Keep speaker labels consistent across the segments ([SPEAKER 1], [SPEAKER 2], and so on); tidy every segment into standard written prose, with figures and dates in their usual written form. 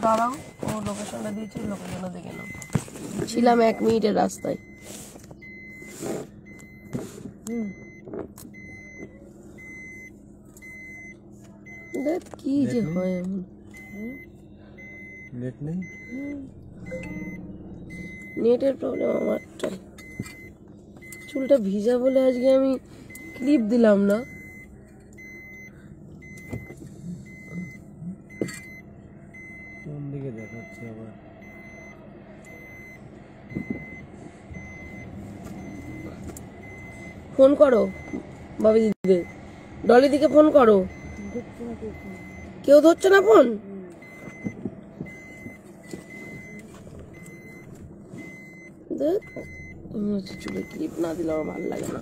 [SPEAKER 1] দাঁড়াও, ও লোকেশনটা দিয়েছে, লোকেশনটা দেখে নাও। ছিলাম 1 মিনিটের রাস্তায়। দেখ কি যে হয় এমন।
[SPEAKER 2] নেট নেই,
[SPEAKER 1] নেটের প্রবলেম আমারটাই। চুলটা ভিজা বলে আজকে আমি ক্লিপ দিলাম না।
[SPEAKER 2] কোন দিকে দেখাচ্ছে আবার?
[SPEAKER 1] ফোন করো বাবি দিদি, ডলি দিকে ফোন করো। কেউ ধরছে না ফোন। দেখ চুলে ক্লিপ না দিলে আমার ভালো লাগে না।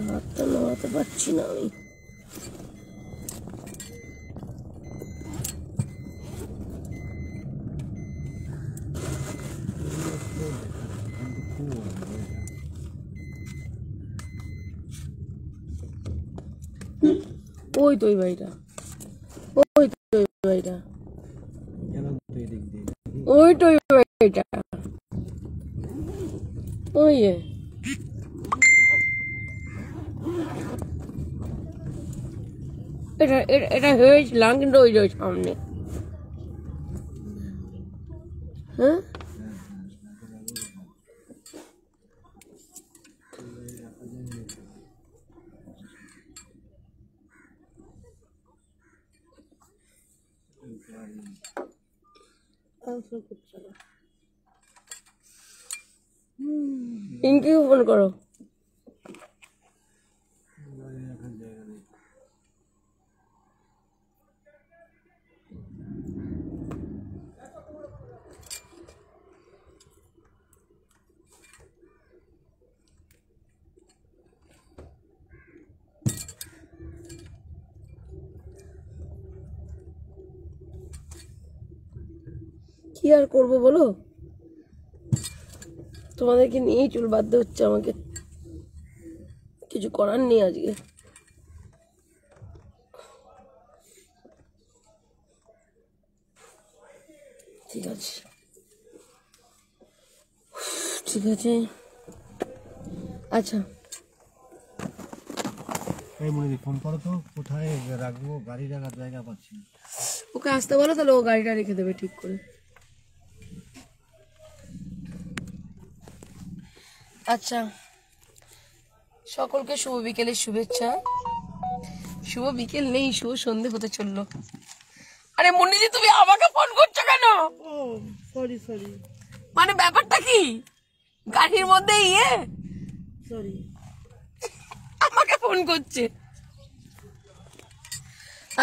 [SPEAKER 1] হাতটা নাড়াতে পারছি না আমি। ওই তো ওই বাড়িটা, ওই তো ওই বাড়িটা, ওই তো ওই বাড়িটা, ওই এটা এটা হয়েছিলাম কিন্তু ওই যে সামনে। হ্যাঁ পিঙ্কি ফোন করো। কি আর করবো বলো, তোমাদেরকে নিয়েই চুল বাঁধতে হচ্ছে আমাকে, কিছু করার নেই আজকে। ঠিক আছে ঠিক আছে। আচ্ছা
[SPEAKER 2] এই মনে ফোন করো তো, কোথায় রাখবো, গাড়ি রাখার জায়গা পাচ্ছি না।
[SPEAKER 1] ওকে আসতে বলো, তাহলে ও গাড়িটা রেখে দেবে ঠিক করে। আচ্ছা, সকলকে শুভ বিকেলের শুভেচ্ছা। শুভ বিকেল নেই, শুভ সন্ধে হতে চললো। আরে মুন্নিদি, তুমি আমাকে ফোন করছো কেন?
[SPEAKER 3] সরি সরি,
[SPEAKER 1] মানে ব্যাপারটা কি? গাড়ির মধ্যে
[SPEAKER 3] সরি,
[SPEAKER 1] আমাকে ফোন করছে।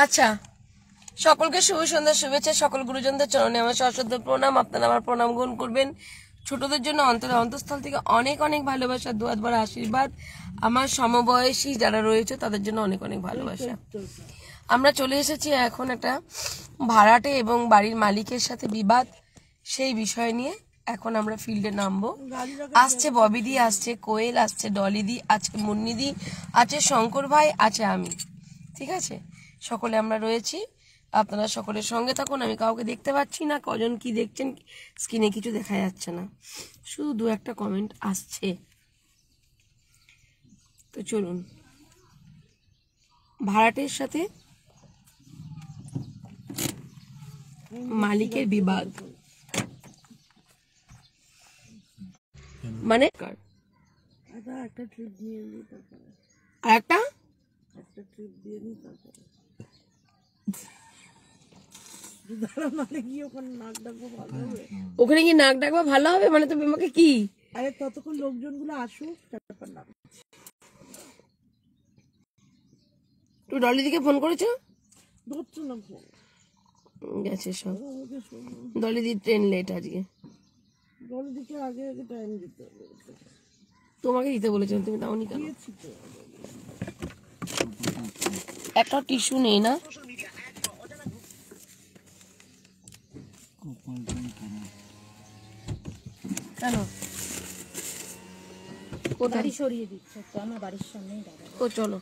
[SPEAKER 1] আচ্ছা, সকলকে শুভ সন্ধ্যার শুভেচ্ছা। সকল গুরুজনদের চরণে আমার সশ্রদ্ধ প্রণাম। আপনারা আমার প্রণাম গ্রহণ করবেন। ছোটদের জন্য অন্তঃস্থল থেকে অনেক অনেক ভালোবাসা, দুয়াত ভরা আশীর্বাদ। আমার সমবয়সী যারা রয়েছে তাদের জন্য অনেক অনেক ভালোবাসা। আমরা চলে এসেছি এখন একটা ভাড়াটে এবং বাড়ির মালিকের সাথে বিবাদ, সেই বিষয় নিয়ে এখন আমরা ফিল্ডে নামবো। আসছে ববিদি, আসছে কোয়েল, আসছে ডলিদি, আছে মুন্নিদি, আছে শঙ্কর ভাই, আছে আমি। ঠিক আছে, সকলে আমরা রয়েছি। আপনারা সকলের সঙ্গে থাকুন। আমি কাউকে দেখতে পাচ্ছি না, কজন কি দেখছেন স্ক্রিনে কিছু দেখা যাচ্ছে না, শুধু 2-1টা কমেন্ট আসছে। তো চলুন, ভাড়াটের সাথে মালিকের বিবাদ, মানে
[SPEAKER 3] একটা ট্রিপ দিয়ে নিই, তারপরে
[SPEAKER 1] আর একটা
[SPEAKER 3] ট্রিপ দিয়ে নিই, তারপরে দাঁড়ালে গিয়ে ওখানে নাক ডাকবো, ভালো হবে।
[SPEAKER 1] ওখানে গিয়ে নাক ডাকবা ভালো হবে মানে? তুমি আমাকে কি?
[SPEAKER 3] আরে ততক্ষণ লোকজনগুলো আসুক, তারপর নাক।
[SPEAKER 1] তুই ডলিদিকে ফোন করেছো?
[SPEAKER 3] ধরছো না ফোন,
[SPEAKER 1] গেছে সব। ডলিদির ট্রেন লেট আজকে।
[SPEAKER 3] ডলিদিকে আগে আগে টাইম দিতে হবে।
[SPEAKER 1] তোমাকে দিতে বলেছিলাম, তুমি দাওনি কেন?
[SPEAKER 3] দিয়েছি তো।
[SPEAKER 1] একটা টিস্যু নেই না? কোথায়
[SPEAKER 3] গাড়ি সরিয়ে দিচ্ছে তো আমার বাড়ির সামনেই দাঁড়ায়।
[SPEAKER 1] ও চলো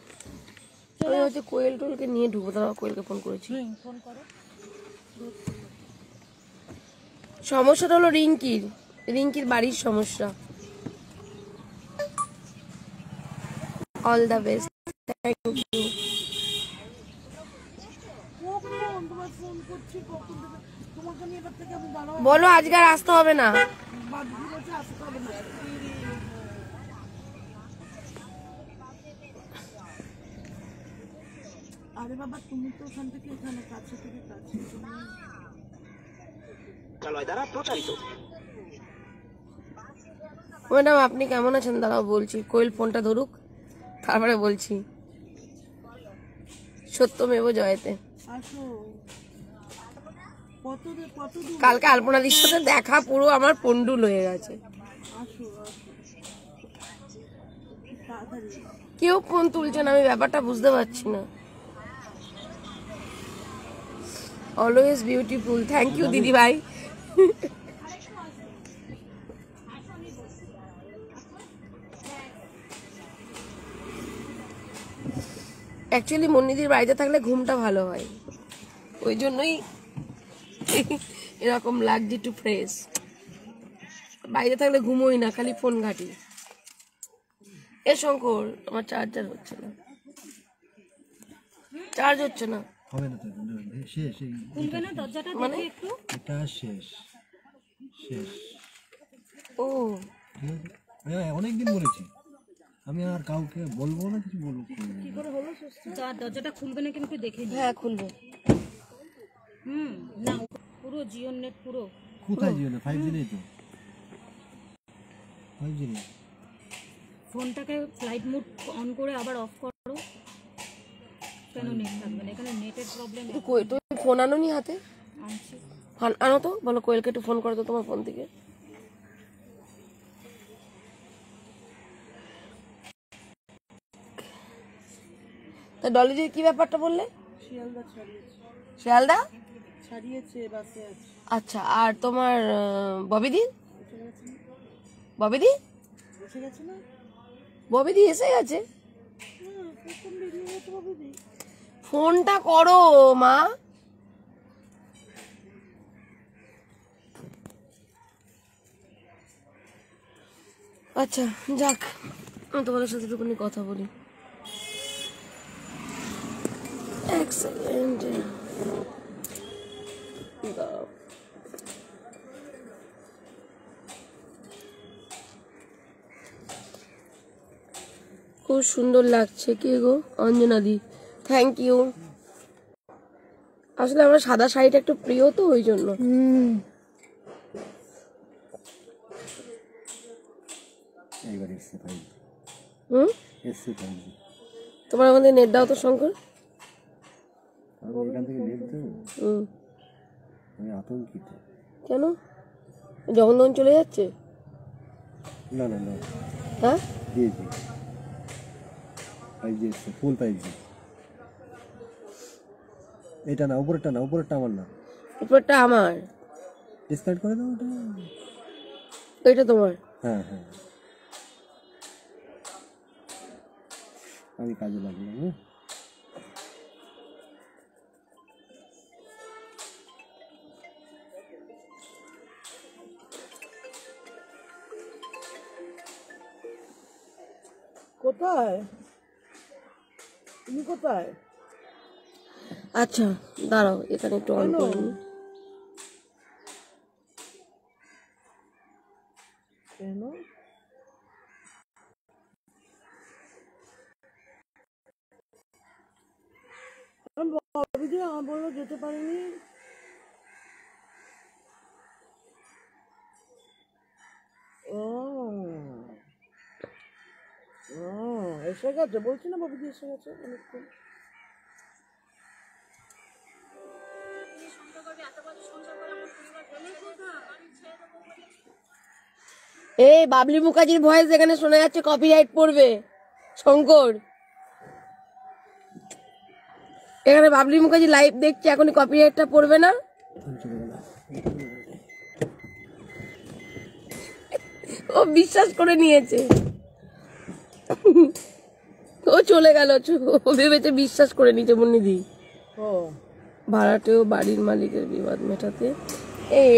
[SPEAKER 1] আমি হচ্ছে কোয়েল টোলকে নিয়ে ঢুকবো, তারপর কোয়েলকে ফোন করেছি।
[SPEAKER 3] ফোন করো।
[SPEAKER 1] সমস্যাটা হলো রিঙ্কির বাড়ির সমস্যা। All the best, thank you.
[SPEAKER 3] তোমার ফোন করছি কখন থেকে, তোমাকে আমি এবার থেকে আমি দাঁড়াও
[SPEAKER 1] বলো আজকে আর আসতে হবে না।
[SPEAKER 3] বাদ দিয়ে বলছে আসতে হবে না। আরে বাবা তুমি তো ওখান থেকে এখানে কাছে থেকে কাছে
[SPEAKER 1] ম্যাডাম আপনি কেমন আছেন? দাঁড়াও বলছি, কোয়েল ফোনটা ধরুক তারপরে বলছি। সত্যমেব জয়তে।
[SPEAKER 3] আসো। কত দূর?
[SPEAKER 1] কালকে আলপনাদির সাথে দেখা পুরো আমার পন্ডুল হয়ে গেছে।
[SPEAKER 3] আসো তাড়াতাড়ি।
[SPEAKER 1] কেউ ফোন তুলছে না, আমি ব্যাপারটা বুঝতে পারছি না। অলওয়েজ বিউটিফুল, থ্যাংক ইউ দিদি ভাই। অ্যাকচুয়ালি মন্নিদির বাড়িতে থাকলে ঘুমটা ভালো হয়, ওই জন্যই এরকম লাগছে একটু ফ্রেশ। বাইরে থাকলে ঘুমোই না, খালি ফোন ঘাটি। এ শঙ্কর আমার চার্জার হচ্ছে না, চার্জ হচ্ছে না।
[SPEAKER 2] হবে না তো, শেষ
[SPEAKER 3] খুলবে না দরজাটা
[SPEAKER 1] মানে
[SPEAKER 3] একটু।
[SPEAKER 2] এটা শেষ শেষ
[SPEAKER 1] ও
[SPEAKER 2] ঠিক আছে। হ্যাঁ অনেকদিন বলেছি আমি, আর কাউকে বলবো না, কিছু বলবো
[SPEAKER 3] কি করে হলো সুস্থ? দরজাটা খুলবে না কিন্তু দেখে নি।
[SPEAKER 1] হ্যাঁ খুলবে।
[SPEAKER 3] না পুরো জিও নেট পুরো।
[SPEAKER 2] কোথায় জিও না? 5G নেই তো, 5G নেই।
[SPEAKER 3] ফোনটাকে ফ্লাইট মোড অন করে আবার অফ করো। কেন নেট থাকবে না? এখানে নেটের প্রবলেম
[SPEAKER 1] তুমি ফোন আনো নি হাতে?
[SPEAKER 3] আনছি।
[SPEAKER 1] ফোন আনো তো, বলো কোয়েলকে একটু ফোন করো তো তোমার ফোন থেকে। তা ডলিদির কি ব্যাপারটা বললে?
[SPEAKER 3] শিয়ালদা ছাড়িয়েছে।
[SPEAKER 1] শিয়ালদা?
[SPEAKER 3] ছাড়িয়েছে, বাসে আছে।
[SPEAKER 1] আচ্ছা, আর তোমার ববিদি?
[SPEAKER 3] এসে গেছে না?
[SPEAKER 1] ববিদি?
[SPEAKER 3] এসে গেছে না?
[SPEAKER 1] ববিদি এসে গেছে?
[SPEAKER 3] প্রথম বেরিয়ে গেছে বাবুদি।
[SPEAKER 1] ফোনটা করো মা। আচ্ছা যাক, আমি তোমাদের সাথে একটুখানি কথা বলি। এক সেকেন্ড দাঁড়াও। খুব সুন্দর লাগছে। কে গো? অঞ্জনাদি, থ্যাংক ইউ। আসলে আমার সাদা শাড়িটা একটু প্রিয় তো, ওই জন্য।
[SPEAKER 2] এইবার এসছে 5G,
[SPEAKER 1] হুম,
[SPEAKER 2] এসছে 5G।
[SPEAKER 1] তোমার ওখান থেকে নেট দাও তো শঙ্কর।
[SPEAKER 2] আমি এখান থেকে নেট দেবো? আমি আতঙ্কিত।
[SPEAKER 1] কেন? যখন তখন চলে যাচ্ছে?
[SPEAKER 2] না না না,
[SPEAKER 1] হ্যাঁ
[SPEAKER 2] দিয়েছি 5G এসছে, ফুল 5G। এটা না, উপরেরটা না, উপরেরটা আমার না।
[SPEAKER 1] উপরটা আমার,
[SPEAKER 2] ডিসকানেক্ট করে দাও ওটা।
[SPEAKER 1] ওইটা তোমার।
[SPEAKER 2] হ্যাঁ হ্যাঁ, আমি কাজে লাগলাম। হ্যাঁ
[SPEAKER 3] কোথায় তুমি? কোথায়?
[SPEAKER 1] আচ্ছা দাঁড়াও, এখানে একটু অন করে নিই।
[SPEAKER 3] কেন? আমার বললো যেতে পারিনি। ও এসে গেছে, বলছি না বাবুজি এসে গেছে অনেকক্ষণ।
[SPEAKER 1] এই বাবলি মুখার্জির ভয়েস এখানে শোনা যাচ্ছে, কপিরাইট পড়বে শঙ্কর। এখানে বাবলি মুখার্জি লাইভ দেখছে, এখনই কপিরাইটটা পড়বে না? ও বিশ্বাস করে নিয়েছে। ও চলে গেল, ও ভেবেছে বিশ্বাস করে নিচে মুন্নিদি।
[SPEAKER 4] ও
[SPEAKER 1] ভাড়াটেও বাড়ির মালিকের বিবাদ মেটাতে।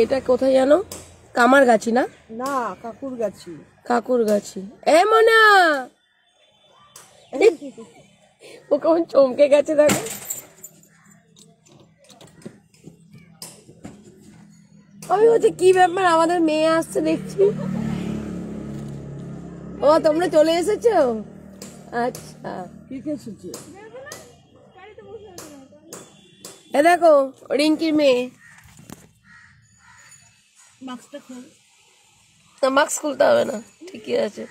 [SPEAKER 1] এটা কোথায় জানো? কামারগাছি না?
[SPEAKER 4] না, কাকুর গাছি।
[SPEAKER 1] কাকুরগাছি। এ মনা, ও কেমন চমকে গেছে দেখো। আমি বলছি কি ব্যাপার, আমাদের মেয়ে আসছে দেখছি। ও তোমরা চলে এসেছো? আচ্ছা,
[SPEAKER 4] ঠিক আছে।
[SPEAKER 1] এ দেখো রিঙ্কির মেয়ে।
[SPEAKER 4] মাস্কটা খোল।
[SPEAKER 1] মাস্ক খুলতে হবে না, ঠিকই আছে।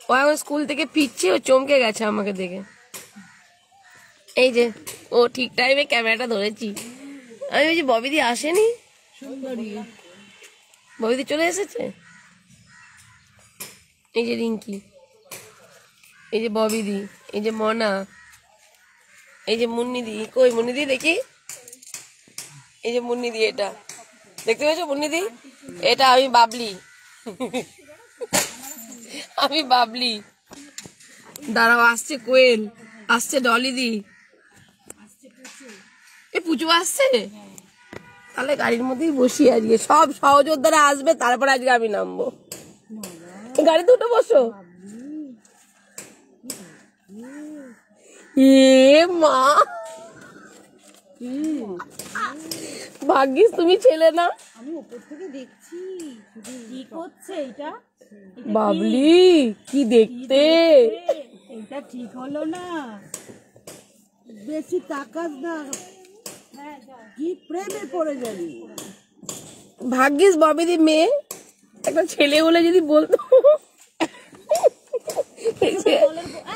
[SPEAKER 1] ও এখন স্কুল থেকে ফিরছে, ও চমকে গেছে আমাকে দেখে। এই যে ও ঠিক টাইমে ক্যামেরাটা ধরেছি। আমি বলছি ববিদি আসেনি,
[SPEAKER 4] সুন্দরী।
[SPEAKER 1] ববিদি চলে এসেছে। এই যে রিঙ্কি, এই যে ববিদি, এই যে মনা, এই যে মুন্নিদি। কই মুন্নিদি দেখি, এই যে মুন্নিদি, এটা দেখতে পেয়েছো মুন্নিদি? এটা আমি বাবলি, আমি বাবলি। দাঁড়াও, আসছে কোয়েল, আসছে ডলিদি, এ পুচু আসছে। তাহলে গাড়ির মধ্যেই বসি আজকে, সব সহযোদ্ধারা আসবে, তারপর আজকে আমি নামবো। গাড়ি দুটো বসো। এ মা, ভাগ্যিস তুমি ছেলে না।
[SPEAKER 3] আমি উপর থেকে দেখছি কি করছে এটা।
[SPEAKER 1] বাবলি কি দেখতে।
[SPEAKER 3] এটা ঠিক হলো না।
[SPEAKER 4] বেশি তাকাস না, কি প্রেমে পড়ে যাবি।
[SPEAKER 1] ভাগ্যিস ববিদি মেয়ে, একটা ছেলে হলে যদি বলতো।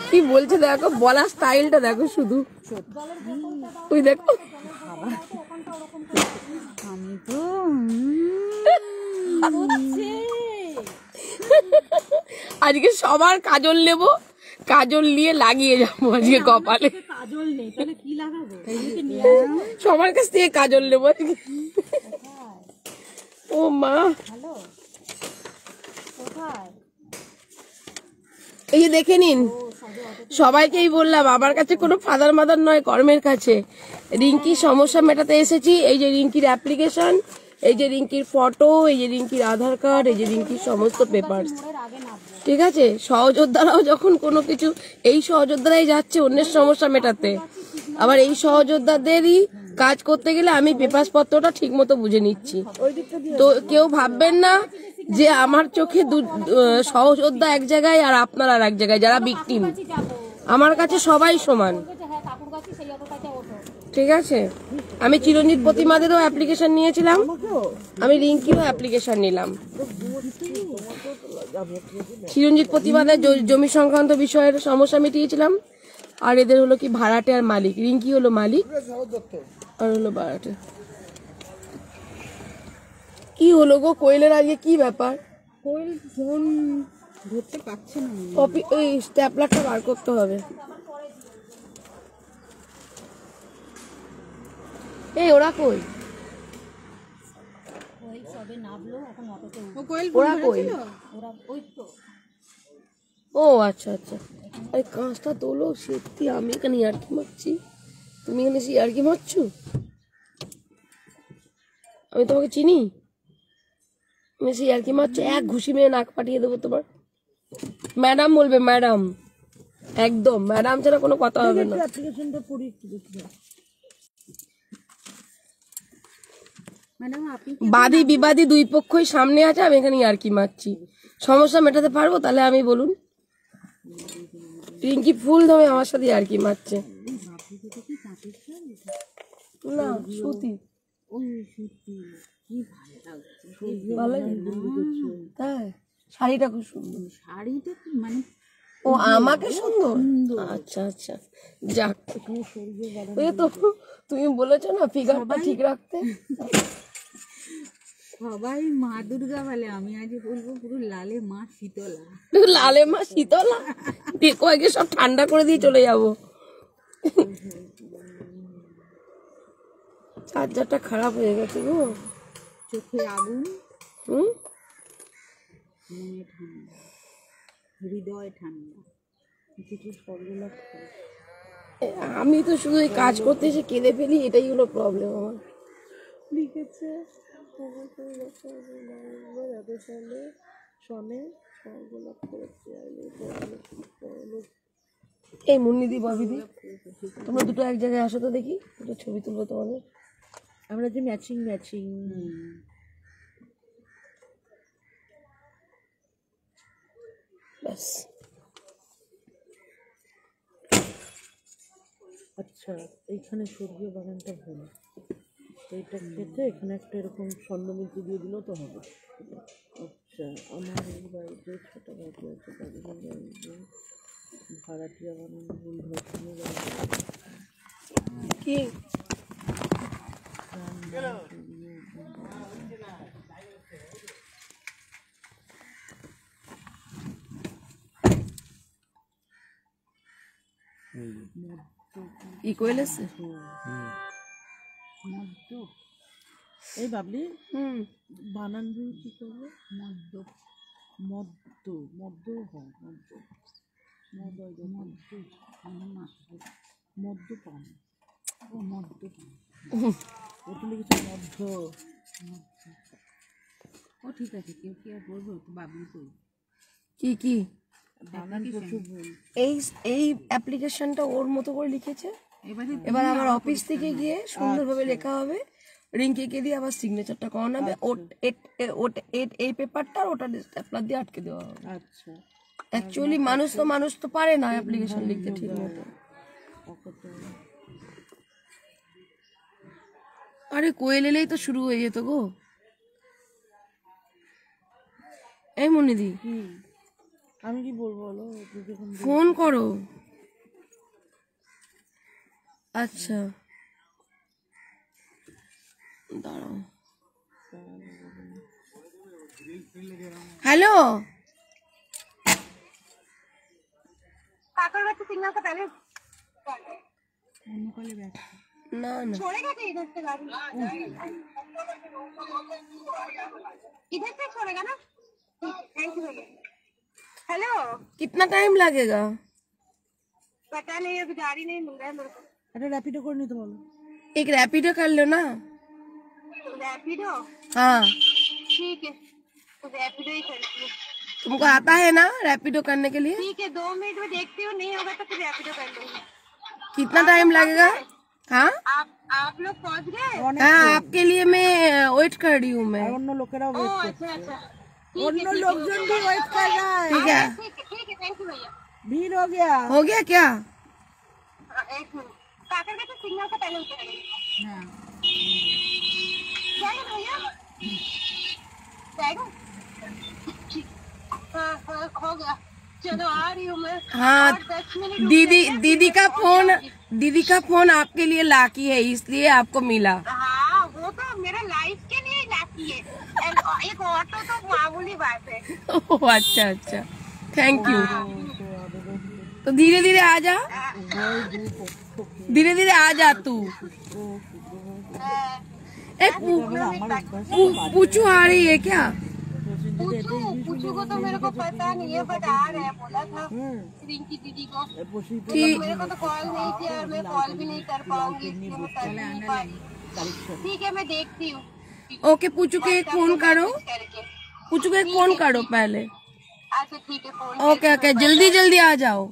[SPEAKER 1] কি বলছে দেখো, বলার স্টাইলটা দেখো শুধু, ওই দেখো।
[SPEAKER 3] আমি তো
[SPEAKER 1] আজকে সবার কাজল নেবো, কাজল নিয়ে লাগিয়ে যাবো আজকে কপালে।
[SPEAKER 3] কাজল নেই, তাহলে কি লাগাবো?
[SPEAKER 1] সবার কাছ থেকে কাজল নেবো আজকে। ও মা,
[SPEAKER 3] হ্যালো, কোথায়?
[SPEAKER 1] এই যে দেখে নিন, সবাইকেই বললাম আমার কাছে কোনো ফাদার মাদার নয়, কর্মের কাছে। রিঙ্কির সমস্যা মেটাতে এসেছি। এই যে রিঙ্কির অ্যাপ্লিকেশন, এই যে রিঙ্কির ফটো, এই যে রিঙ্কির আধার কার্ড, এই যে রিঙ্কির সমস্ত পেপারস। ঠিক আছে, সহযোদ্ধারাও যখন কোনো কিছু, এই সহযোদ্ধারাই যাচ্ছে অন্যের সমস্যা মেটাতে, আবার এই সহযোদ্ধাদেরই কাজ করতে গেলে আমি পেপারস পত্রটা ঠিক মতো বুঝে নিচ্ছি। তো কেউ ভাববেন না যে আমার চোখে সহযোদ্ধা এক জায়গায় আর আপনার আর এক জায়গায়, যারা ভিকটিম। আমার কাছে সবাই সমান, ঠিক আছে। আমি চিরঞ্জিত প্রতিমাদেরও অ্যাপ্লিকেশন নিয়েছিলাম, আমি রিঙ্কিরও অ্যাপ্লিকেশন নিলাম। চিরঞ্জিত প্রতিমাদের জমি সংক্রান্ত বিষয়ের সমস্যা মিটিয়েছিলাম, আর এদের হলো কি ভাড়াটে আর মালিক। রিঙ্কি হলো মালিক আর হলো ভাড়াটে। কি হলো গো কোয়েলের আজকে কি ব্যাপার?
[SPEAKER 3] কোয়েল ফোন ধরতে পারছে না।
[SPEAKER 1] কপি, ওই স্ট্যাপলারটা বার করতে হবে। এই ওরা কই?
[SPEAKER 3] কোয়েল সবে নামলো, এখন অটোতে
[SPEAKER 1] ওরা কই?
[SPEAKER 3] ওরা ওই তো
[SPEAKER 1] ও আচ্ছা আচ্ছা, আরে কাঁচটা তোলো। সত্যি আমি এখানে ইয়ার্কি মারছি, তুমি এখানে এসে ইয়ার্কি মারছো? আমি তোমাকে চিনি? তুমি এসে ইয়ার্কি মারছো? এক ঘুষি মেরে নাক পাঠিয়ে দেবো তোমার। ম্যাডাম বলবে, ম্যাডাম, একদম ম্যাডাম ছাড়া কোনো কথা হবে না।
[SPEAKER 4] অ্যাপ্লিকেশনটা পড়ি একটু দেখি।
[SPEAKER 3] ম্যাডাম আপনি
[SPEAKER 1] বাদী বিবাদী দুই পক্ষই সামনে আছে, আমি এখানে ইয়ার্কি মারছি। সমস্যা মেটাতে পারবো তাহলে আমি বলুন। রিঙ্কি ফুল দমে আমার সাথে ইয়ার্কি মারছে। না সুতি, ভালো লাগছে। তাই শাড়িটা খুব সুন্দর।
[SPEAKER 3] শাড়িটা কি মানে
[SPEAKER 1] ও আমাকে সুন্দর, আচ্ছা আচ্ছা, যাক। ওই তো তুমি বলেছো না ফিগারটা ঠিক রাখতে।
[SPEAKER 3] সবাই মা দুর্গা বলে, আমি আজ বলবো পুরো লালে মা শীতলা।
[SPEAKER 1] লালে মা শীতলা, কয়েকে সব ঠান্ডা করে দিয়ে চলে যাবো। চার্জারটা খারাপ হয়ে গেছে গো।
[SPEAKER 3] চোখে আগুন,
[SPEAKER 1] হুম,
[SPEAKER 3] মনে ঠান্ডা।
[SPEAKER 4] হৃদয় ঠান্ডা কিছু স্বর্গলাভ করে
[SPEAKER 1] আমি তো শুধু এই কাজ করতে এসে কেঁদে ফেলি, এটাই হলো প্রবলেম আমার।
[SPEAKER 4] লিখেছে যাদের সালে শনে স্বর্গলাভ করেছে।
[SPEAKER 1] এই মুন্নিদি ববিদি, তোমরা দুটো এক জায়গায় আসো তো দেখি, দুটো ছবি তুলবো তোমাদের।
[SPEAKER 4] আমরা যে ম্যাচিং
[SPEAKER 1] ব্যাস।
[SPEAKER 4] আচ্ছা এইখানে স্বর্গীয় বাগানটা ভালো, এইটা কেটে এখানে একটা এরকম স্বর্ণমুখী দিয়ে দিলেও তো হবে। আচ্ছা আমার এই বাড়িতে ছোট বাড়ি আছে, তাদের বাড়িতে ভাড়াটিয়া বানানো ভুল ধর্ষণের বাড়ি
[SPEAKER 1] কি কি কইলেছে?
[SPEAKER 4] মদ্য। এই বাবলি
[SPEAKER 1] হুম,
[SPEAKER 4] বানান ভুল কি করবে? মদ্য মদ্য মদ্য হয় মদ্য মদ্যপান ও মদ্যপান ওটা লিখেছে মধ্য। ও ঠিক আছে, কেউ কি আর বলবো তো বাবলি কই
[SPEAKER 1] কি কি
[SPEAKER 4] বানান প্রচুর ভুল।
[SPEAKER 1] এই এই অ্যাপ্লিকেশনটা ওর মতো করে লিখেছে। এবার আমার অফিস থেকে গিয়ে সুন্দরভাবে লেখা হবে, রিঙ্কিকে দিয়ে আবার সিগনেচারটা করানো হবে, এই পেপারটা আর ওটা স্ট্যাপলার দিয়ে আটকে দেওয়া হবে।
[SPEAKER 4] আচ্ছা
[SPEAKER 1] অ্যাকচুয়ালি মানুষ তো পারে না অ্যাপ্লিকেশন লিখতে ঠিক মতো। আরে কোয়েল এলেই তো শুরু হয়ে যেত গো। এই মনিদি
[SPEAKER 4] আমি কি বলবো বলো, তুই যখন
[SPEAKER 1] ফোন করো। আচ্ছা দাঁড়াও। হ্যালো, ना ना
[SPEAKER 5] छोड़ेगा क्या इधर से गाड़ी इधर से छोड़ेगा ना। थैंक यू भैया। हेलो,
[SPEAKER 1] कितना टाइम लगेगा?
[SPEAKER 5] पता नहीं, अभी गाड़ी नहीं मिल रहा है मेरे को।
[SPEAKER 4] একটা র্যাপিডো করে নিতে বলো।
[SPEAKER 1] एक रैपिडो कर लो ना।
[SPEAKER 5] रैपिडो
[SPEAKER 1] हाँ,
[SPEAKER 5] ठीक है, तो रैपिडो ही करती हूँ।
[SPEAKER 1] तुमको आता है ना रैपिडो करने के लिए?
[SPEAKER 5] ठीक है, 2 मिनट में देखती हूँ, नहीं होगा तो फिर रैपिडो कर लूंगी।
[SPEAKER 1] कितना टाइम लगेगा? हाँ
[SPEAKER 5] आप लोग पहुँच गए?
[SPEAKER 1] हाँ, आपके लिए मैं वेट कर रही हूँ मैं।
[SPEAKER 4] আর অন্য লোকেরাও
[SPEAKER 5] ओ
[SPEAKER 4] ওয়েট
[SPEAKER 5] अच्छा
[SPEAKER 4] করছে,
[SPEAKER 5] अच्छा,
[SPEAKER 4] অন্য লোকজন भी ওয়েট कर रहा है।
[SPEAKER 1] ठीक है,
[SPEAKER 5] ठीक है, थैंक यू भैया।
[SPEAKER 4] भीड़ हो गया।
[SPEAKER 1] हो गया क्या?
[SPEAKER 5] एक मिनट, काकर का तो सिग्नल का पहले उतरेंगे।
[SPEAKER 4] हाँ
[SPEAKER 5] जाएगा भैया, जाएगा। हाँ हाँ, हो गया, चलो आ रही हूँ मैं।
[SPEAKER 1] हाँ,
[SPEAKER 5] और 10 मिनट रुक
[SPEAKER 1] दीदी
[SPEAKER 5] जाइए,
[SPEAKER 1] दीदी
[SPEAKER 5] फिर
[SPEAKER 1] का
[SPEAKER 5] पहुंच
[SPEAKER 1] फोन
[SPEAKER 5] जाऊंगी।
[SPEAKER 1] दीदी का फोन आपके लिए लाकी है, इसलिए आपको मिला।
[SPEAKER 5] हाँ, वो तो मेरा लाइफ के लिए लाती है, एक ऑटो तो मामूली बात है।
[SPEAKER 1] ओह, अच्छा अच्छा, थैंक यू। तो धीरे धीरे आ जा, धीरे धीरे आ जा तू। ए, पूछू आ रही है क्या?
[SPEAKER 5] पूछू को तो मेरे को पता नहीं है, बट आ रहा है, बोला था रिंकी दीदी को।
[SPEAKER 1] ठीक
[SPEAKER 5] मेरे को तो कॉल नहीं किया और मैं कॉल भी नहीं कर पाऊंगी, इसलिए मैं कर नहीं पाई। ठीक है, मैं देखती हूँ।
[SPEAKER 1] ओके, पूछू के एक फोन करो,
[SPEAKER 5] करके
[SPEAKER 1] पूछू के एक फोन करो पहले।
[SPEAKER 5] अच्छा ठीक है, फोन
[SPEAKER 1] ओके ओके, जल्दी जल्दी आ जाओ।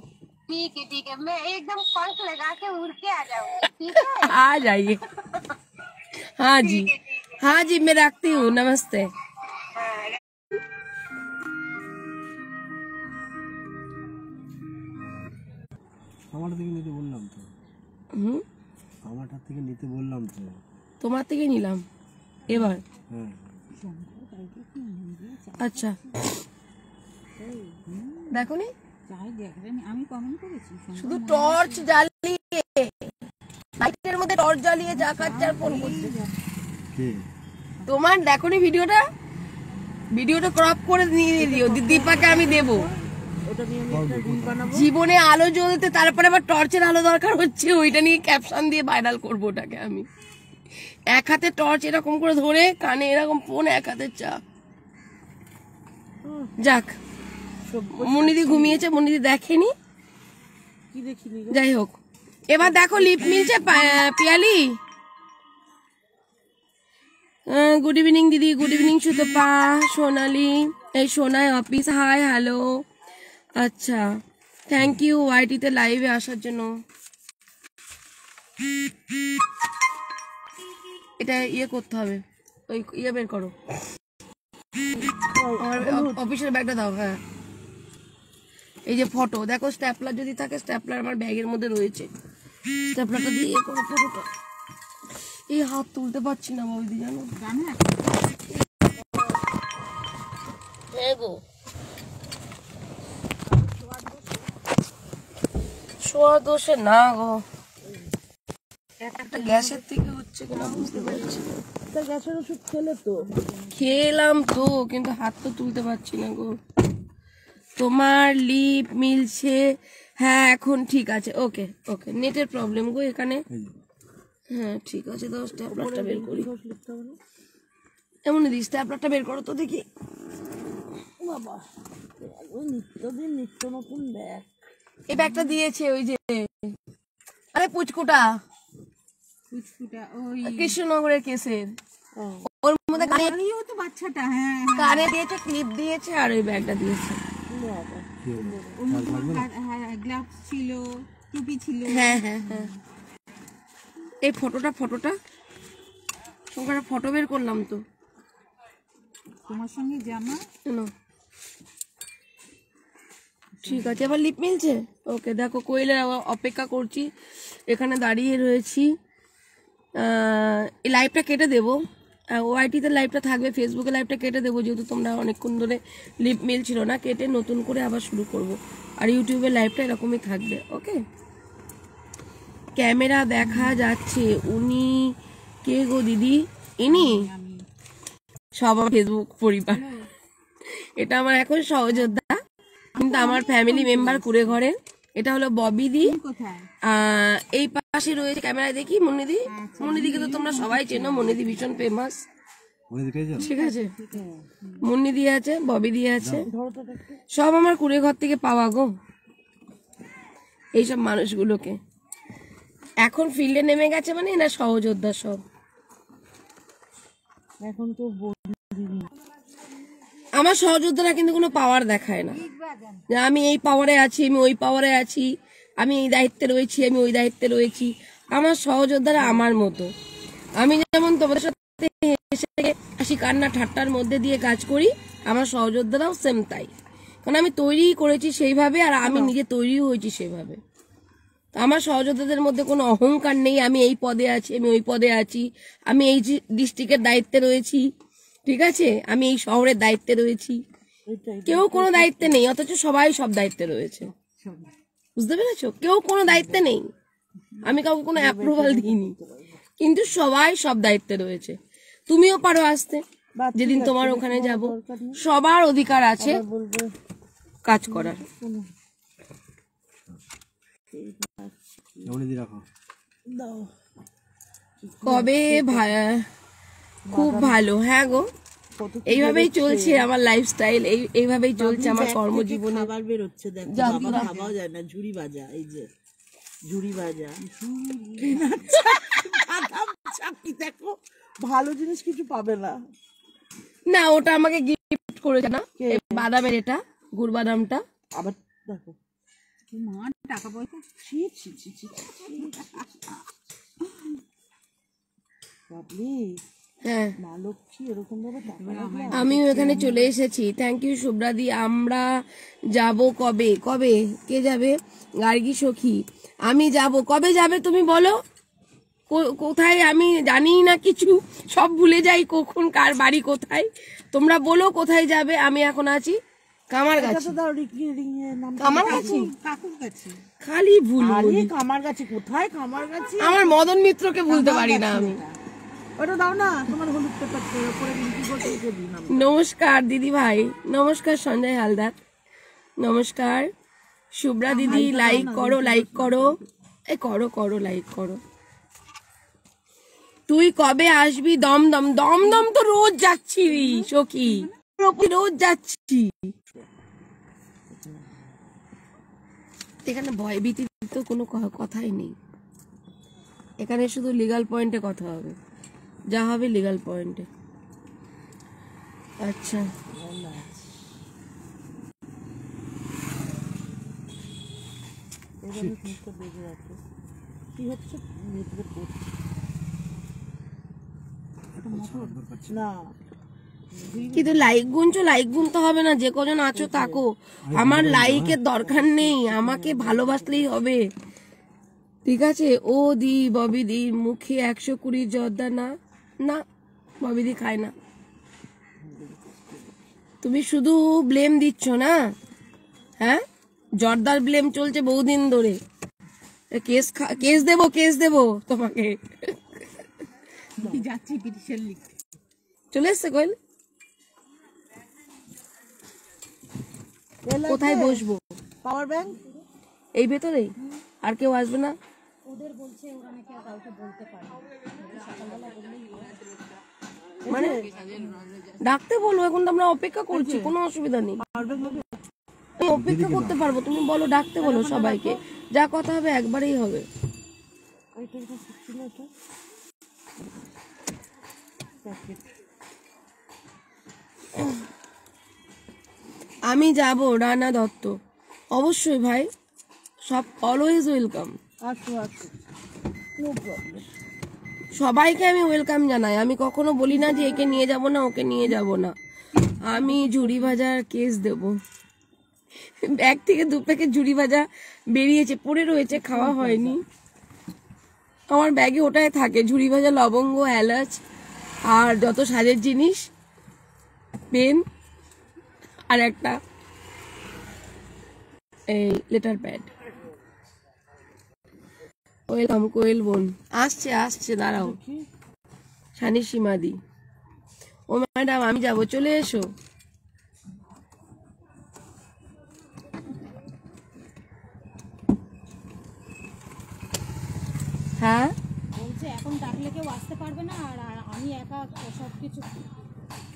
[SPEAKER 5] ठीक है, मैं एकदम पंख लगा के उड़ के आ जाऊंगी, ठीक है।
[SPEAKER 1] आ जाइए। हाँ जी, हाँ जी, मैं रखती हूँ, नमस्ते।
[SPEAKER 2] আমারটা থেকে নিতে বললাম তো,
[SPEAKER 1] হুম,
[SPEAKER 2] আমারটা থেকে নিতে বললাম তো।
[SPEAKER 1] তোমার থেকে নিলাম এবার।
[SPEAKER 2] হ্যাঁ
[SPEAKER 1] আচ্ছা, দেখো নি
[SPEAKER 4] আমি কমেন্ট করেছি
[SPEAKER 1] শুধু টর্চ জ্বালিয়ে, লাইটের মধ্যে টর্চ জ্বালিয়ে যা কাচ্চার ফোন করছে।
[SPEAKER 2] কে
[SPEAKER 1] তোমার দেখো নি ভিডিওটা, ভিডিওটা ক্রপ করে নিয়ে দিও, দীপাকে আমি দেবো।
[SPEAKER 4] ওটা নিয়ে আমি একটা রিল বানাবো।
[SPEAKER 1] জীবনে আলো জ্বলতে তারপরে আবার টর্চের আলো দরকার হচ্ছে, ওইটা নিয়ে ক্যাপশন দিয়ে ভাইরাল করবো ওটাকে আমি। এক হাতে টর্চ এরকম করে ধরে, কানে এরকম ফোন, এক হাতে চা। যাক, মুনিদি ঘুমিয়েছে, মুনিদি দেখেনি,
[SPEAKER 4] কি দেখিনি
[SPEAKER 1] যাই হোক। এবার দেখো লিপ মিলছে পিয়ালি। গুড ইভিনিং দিদি, গুড ইভিনিং সুতপা, সোনালি, এই সোনাই অফিস, হাই হ্যালো। আচ্ছা, থ্যাংক ইউ ওয়াইটিতে লাইভে আসার জন্য। এটা ইয়ে করতে হবে, ওই ইয়ে বের করো, আমার অফিসের ব্যাগটা দাও। হ্যাঁ, এই যে ফটো দেখো, স্ট্যাপলার যদি থাকে, স্ট্যাপলার আমার ব্যাগের মধ্যে রয়েছে, স্ট্যাপলারটা দিয়ে ইয়ে করো ফটোটা। এই হাত তুলতে পারছি না বৌদি, জানো গো, শোয়া দোষে না গো, একটা গ্যাসের থেকে হচ্ছে কিনা বুঝতে পারছি না।
[SPEAKER 4] গ্যাসের ওষুধ খেলে তো?
[SPEAKER 1] খেলাম তো, কিন্তু হাত তো তুলতে পারছি না গো। তোমার লিপ মিলছে? হ্যাঁ এখন ঠিক আছে, ওকে ওকে, নেটের প্রবলেম গো এখানে। হ্যাঁ ঠিক আছে, তো স্ট্যাপলারটা বের করি, এমন দিই, স্ট্যাপলারটা বের করো তো দেখি।
[SPEAKER 4] বাবা, নিত্যদিন নিত্য নতুন ব্যাগ।
[SPEAKER 1] এই ব্যাগটা দিয়েছে ওই যে, আরে পুচকুটা ওই কৃষ্ণনগরের কেসের, ওর মধ্যে
[SPEAKER 3] বাচ্চাটা
[SPEAKER 1] কানে দিয়েছে, ক্লিপ দিয়েছে, আর ওই ব্যাগটা দিয়েছে।
[SPEAKER 3] গ্লাভস ছিল, টুপি ছিল।
[SPEAKER 1] হ্যাঁ হ্যাঁ হ্যাঁ, এই ফটোটা সঙ্গে ফটো বের করলাম তো
[SPEAKER 3] তোমার সঙ্গে জামা।
[SPEAKER 1] ঠিক আছে, এবার লিপ মিলছে। ওকে, দেখো কোয়েলের অপেক্ষা করছি, এখানে দাঁড়িয়ে রয়েছি। এই লাইভটা কেটে দেবো, ওআইটিতে লাইভটা থাকবে, ফেসবুকে লাইভটা কেটে দেবো, যেহেতু তোমরা অনেকক্ষণ ধরে লিপ মিলছিল না, কেটে নতুন করে আবার শুরু করব। আর ইউটিউবে লাইভটা এরকমই থাকবে। ওকে, ক্যামেরা দেখা যাচ্ছে। উনি কে গো দিদি? ইনি সব আমার ফেসবুক পরিবার, এটা আমার এখন সহযোদ্ধা, কিন্তু আমার ফ্যামিলি মেম্বার কুড়ে ঘরে। এটা হলো ববি দি, এই পাশে রয়েছে ক্যামেরায় দেখি মনিদি। মনিদিকে তো তোমরা সবাই চেনো, মনিদি ভীষণ ফেমাস, ঠিক আছে। মুন্নিদি আছে, ববি দি আছে, সব আমার কুড়ে ঘর থেকে পাওয়া গো এইসব মানুষগুলোকে। এখন ফিল্ডে নেমে গেছে মানে না সহযোদ্ধা সব।
[SPEAKER 4] এখন তো
[SPEAKER 1] আমার সহযোদ্ধারা কিন্তু কোনো পাওয়ার দেখায় না, যে আমি এই পাওয়ারে আছি, আমি ওই পাওয়ারে আছি, আমি এই দায়িত্বে রয়েছি, আমি ওই দায়িত্বে রয়েছি। আমার সহযোদ্ধারা আমার মতো, আমি যেমন তোমাদের সাথে হেসে হাসি কান্না ঠাট্টার মধ্যে দিয়ে কাজ করি, আমার সহযোদ্ধারাও সেম তাই, কারণ আমি তৈরি করেছি সেইভাবে, আর আমি নিজে তৈরিও হয়েছি সেভাবে। আমার সহযোদ্ধাদের মধ্যে কোনো অহংকার নেই, আমি এই পদে আছি, আমি ওই পদে আছি, আমি এই ডিস্ট্রিক্টের দায়িত্বে রয়েছি, ঠিক আছে, আমি এই শহরের দায়িত্বে রয়েছি। কেউ কোনো দায়িত্বে নেই, অথচ সবাই সব দায়িত্বে রয়েছে, বুঝতে পেরেছো? কেউ কোনো দায়িত্বে নেই, আমি কাউকে কোনো অ্যাপ্রুভাল দিইনি, কিন্তু সবাই সব দায়িত্বে রয়েছে। তুমিও পারো আসতে, যেদিন তোমার ওখানে যাব, সবার অধিকার আছে কাজ করার। কবে খুব ভালো। হ্যাঁ গো, এইভাবেই চলছে আমার লাইফস্টাইল, এইভাবেই চলছে আমার কর্মজীবনে।
[SPEAKER 4] খাবার বেরোচ্ছে, দেখো বাবা খাওয়াও যায় না। ঝুড়ি ভাজা, এই যে ঝুড়ি ভাজা, দেখো ভালো জিনিস কিছু পাবে না।
[SPEAKER 1] না, ওটা আমাকে গিফট করেছে না, বাদামের, এটা গুড় বাদামটা।
[SPEAKER 4] আবার দেখো
[SPEAKER 3] টাকা পয়সা
[SPEAKER 1] হ্যাঁ,
[SPEAKER 4] মা লক্ষ্মী এরকম ভাবে
[SPEAKER 1] আমিও এখানে চলে এসেছি। থ্যাংক ইউ শুভ্রাদি। আমরা যাব কবে? কবে কে যাবে? গার্গী সখী, আমি যাব। কবে যাবে তুমি বলো? কোথায় আমি জানি না কিছু, সব ভুলে যাই, কখন কার বাড়ি কোথায়। তোমরা বলো কোথায় যাবে। আমি এখন আছি কামারগাছি। কামারগাছি, খালি ভুল বলি।
[SPEAKER 4] কামারগাছি কোথায়? কামারগাছি
[SPEAKER 1] আমার মদন মিত্রকে ভুলতে পারি না আমি।
[SPEAKER 4] ওটা দাও না, তোমার হলুদ পেপারটা উপরে লিখি করতে দিন।
[SPEAKER 1] নমস্কার দিদি ভাই, নমস্কার সঞ্জয় হালদার, নমস্কার শুভ্রা দিদি। লাইক করো, লাইক করো, এই করো করো, লাইক করো। তুই কবে আসবি? দমদম, দমদম তো রোজ যাচ্ছি সখী, রোজ যাচ্ছি। এখানে ভয়ভীতির তো কোনো কথাই নেই, এখানে শুধু লিগ্যাল পয়েন্টে কথা হবে, যা হবে লিগ্যাল পয়েন্টে। আচ্ছা
[SPEAKER 4] এবারে জিনিসটা বেজে আছে কি হচ্ছে ভিতরে পড়ছে না
[SPEAKER 1] কিন্তু লাইক গুনছো, লাইক গুনতে হবে না, যে কজন আছো তাকো, আমার লাইকের দরকার নেই, আমাকে ভালোবাসলেই হবে, ঠিক আছে? ও দি ববিদি মুখে 120 জর্দা না, না ববিদি খায় না। তুমি শুধু ব্লেম দিচ্ছ না, হ্যাঁ জর্দার ব্লেম চলছে বহুদিন ধরে, কেস দেবো তোমাকে।
[SPEAKER 3] যাচ্ছি পিটিশন লিখতে।
[SPEAKER 1] চলে এসছে কোয়েল, কোথায় বসবো?
[SPEAKER 4] পাওয়ার ব্যাংক
[SPEAKER 1] এই ভেতরেই, আর কেউ আসবে না?
[SPEAKER 3] ওদের বলছে ওরা নাকি আর কাউকে বলতে পারে না, সকালবেলা বললেই
[SPEAKER 1] মানে ডাকতে বলবো, এখন তো আমরা অপেক্ষা করছি, কোনো অসুবিধা নেই, আমি অপেক্ষা করতে পারবো, তুমি বলো ডাকতে বলো সবাইকে, যা কথা হবে একবারেই হবে। আমি যাব রানা দত্ত, অবশ্যই ভাই, সব অলওয়েজ ওয়েলকাম,
[SPEAKER 4] আসো আসো নো প্রবলেম।
[SPEAKER 1] সবাইকে আমি ওয়েলকাম জানাই, আমি কখনো বলি না যে একে নিয়ে যাব না ওকে নিয়ে যাব না। আমি ঝুড়ি ভাজার কেস দেব, ব্যাগ থেকে 2 প্যাকেট ঝুড়ি ভাজা বেরিয়েছে, পড়ে রয়েছে, খাওয়া হয়নি, আমার ব্যাগে ওটাই থাকে, ঝুড়ি ভাজা, লবঙ্গ, এলাচ আর যত সাজের জিনিস, পেন আর একটা এই লেটার প্যাড। ওয়েলকাম কোয়েল বোন, আসছে দাঁড়াও, শানি সীমাদি, ও ম্যাডাম আমি যাব, চলে এসো। হ্যাঁ
[SPEAKER 3] বলছে এখন ডাকলে কেউ আসতে পারবে না, আর আমি একা সব কিছু।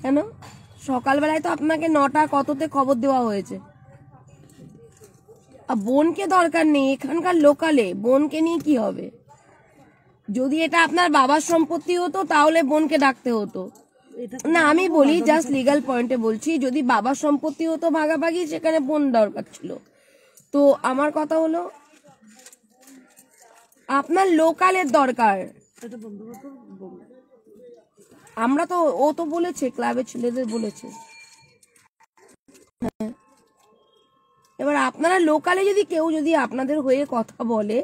[SPEAKER 1] কেন? সকালবেলায় তো আপনাকে 9টা কততে খবর দেওয়া হয়েছে, আর বোনকে দরকার নেই, এখানকার লোকালে বোনকে নিয়ে কি হবে? যদি এটা আপনার বাবার সম্পত্তি হতো তাহলে বোনকে ডাকতে হতো না, আমি বলি জাস্ট লিগ্যাল পয়েন্টে বলছি, যদি বাবার সম্পত্তি হতো ভাগাভাগি, সেখানে বোন দরকার ছিল। তো আমার কথা হলো আপনার লোকালের দরকার, আমরা তো, ও তো বলেছে ক্লাবের ছেলেদের বলেছে, হ্যাঁ। এবার আপনারা লোকালে যদি কেউ যদি আপনাদের হয়ে কথা বলে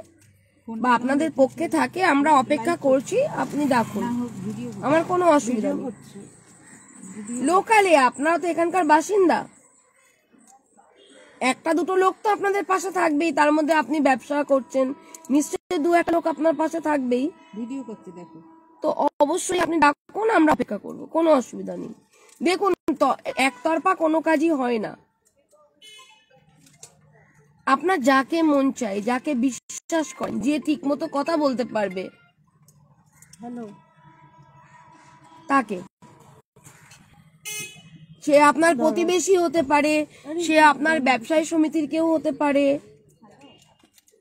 [SPEAKER 1] বা আপনাদের পক্ষে থাকে, আমরা অপেক্ষা করছি, আপনি ডাকুন, আমার কোনো অসুবিধা নেই। লোকালে আপনারা তো এখানকার বাসিন্দা, 1-2 লোক তো আপনাদের পাশে থাকবেই, তার মধ্যে আপনি ব্যবসা করছেন, নিশ্চয়ই 2-1 লোক আপনার পাশে থাকবেই,
[SPEAKER 4] ভিডিও করতে দেখো।
[SPEAKER 1] তো অবশ্যই আপনি ডাকুন, আমরা অপেক্ষা করব, কোনো অসুবিধা নেই। দেখুন তো একতরফা কোনো কাজই হয় না, আপনার যাকে মন চায়, যাকে বিশ্বাস করেন, যে ঠিক মতো কথা বলতে পারবে,
[SPEAKER 4] হ্যালো
[SPEAKER 1] তাকে, সে আপনার প্রতিবেশী হতে পারে, সে আপনার ব্যবসায়ী সমিতির কেউ হতে পারে,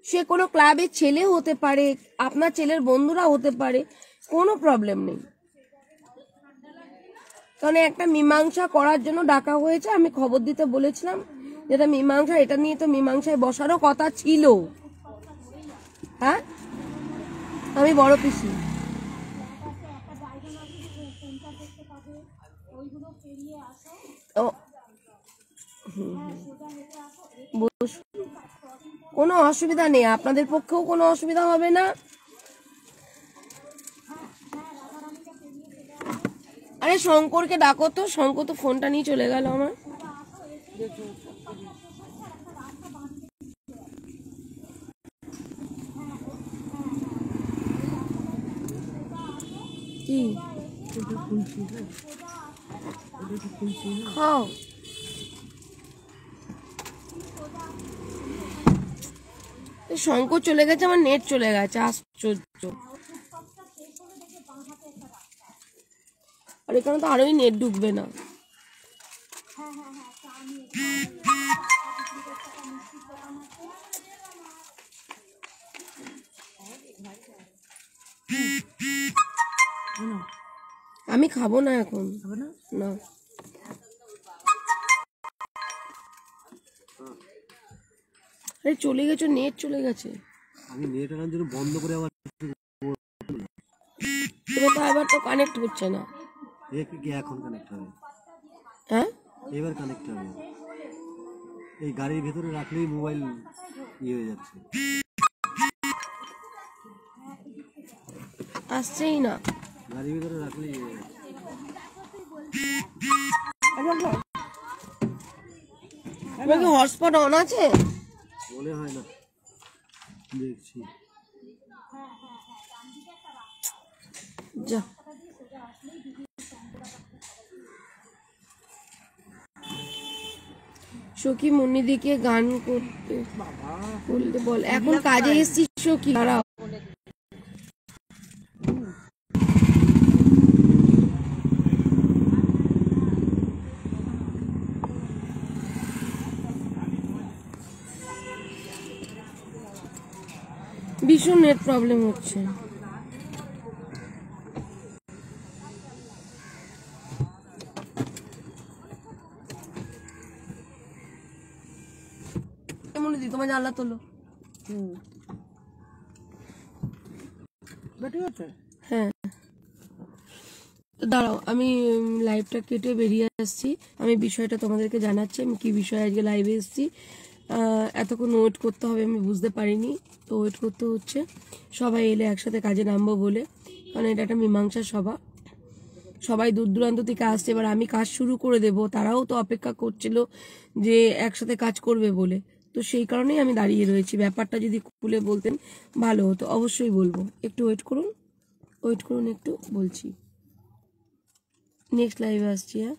[SPEAKER 1] সে কোনো ক্লাবের ছেলে হতে পারে, আপনার ছেলের বন্ধুরা হতে পারে, কোনো প্রবলেম নেই, কারণ একটা মীমাংসা করার জন্য ডাকা হয়েছে, আমি খবর দিতে বলেছিলাম, যেটা মীমাংসা, এটা নিয়ে তো মীমাংসায় বসারও কথা ছিল, হ্যাঁ আমি বড় পিসি, কোনো অসুবিধা নেই, আপনাদের পক্ষেও কোনো অসুবিধা হবে না। আরে শঙ্করকে ডাকো তো, শঙ্কর তো ফোনটা নিয়ে চলে গেল আমার। কি খাও? শঙ্কর চলে গেছে, আমার নেট চলে গেছে, আশ্চর্য। আর এখানে তো আরোই নেট ঢুকবে না। আমি খাবো না এখন,
[SPEAKER 4] হবে না?
[SPEAKER 1] না। আরে চলে গেছে, নেট চলে গেছে।
[SPEAKER 2] আমি নেট আনার জন্য বন্ধ করে আবার
[SPEAKER 1] এবার তো আবার তো কানেক্ট হচ্ছে না।
[SPEAKER 2] কি এখন কানেক্ট হবে?
[SPEAKER 1] হ্যাঁ,
[SPEAKER 2] এবার কানেক্ট হবে। এই গাড়ির ভেতরে রাখলেই মোবাইল ইয়ে হয়ে যাচ্ছে।
[SPEAKER 1] আসছেই না।
[SPEAKER 2] গাড়ির ভেতরে রাখলেই ইয়ে হয়ে যাচ্ছে।
[SPEAKER 1] তোমার কি হটস্পট অন আছে?
[SPEAKER 2] মনে হয় না, দেখছি।
[SPEAKER 1] যা, সখী মুন্নিদিকে গান করতে বলতে বল। এখন কাজে এসেছিস সখী, দাঁড়াও। ভীষণ নেট প্রবলেম হচ্ছে। মুন্নিদি তোমার জানলা তোলো।
[SPEAKER 4] ঠিক আছে।
[SPEAKER 1] হ্যাঁ, তো দাঁড়াও, আমি লাইভটা কেটে বেরিয়ে আসছি। আমি বিষয়টা তোমাদেরকে জানাচ্ছি, আমি কি বিষয়ে আজকে লাইভে এসেছি। এতক্ষণ ওয়েট করতে হবে আমি বুঝতে পারিনি, তো ওয়েট করতে হচ্ছে। সবাই এলে একসাথে কাজে নামবো বলে, কারণ এটা একটা মীমাংসা সভা। সবাই দূর দূরান্ত থেকে আসছে, এবার আমি কাজ শুরু করে দেব। তারাও তো অপেক্ষা করছিল যে একসাথে কাজ করবে বলে, তো সেই কারণেই আমি দাঁড়িয়ে রয়েছি। ব্যাপারটা যদি খুলে বলতেন ভালো হতো। অবশ্যই বলবো, একটু ওয়েট করুন, একটু বলছি। নেক্সট লাইভে আসছি। হ্যাঁ।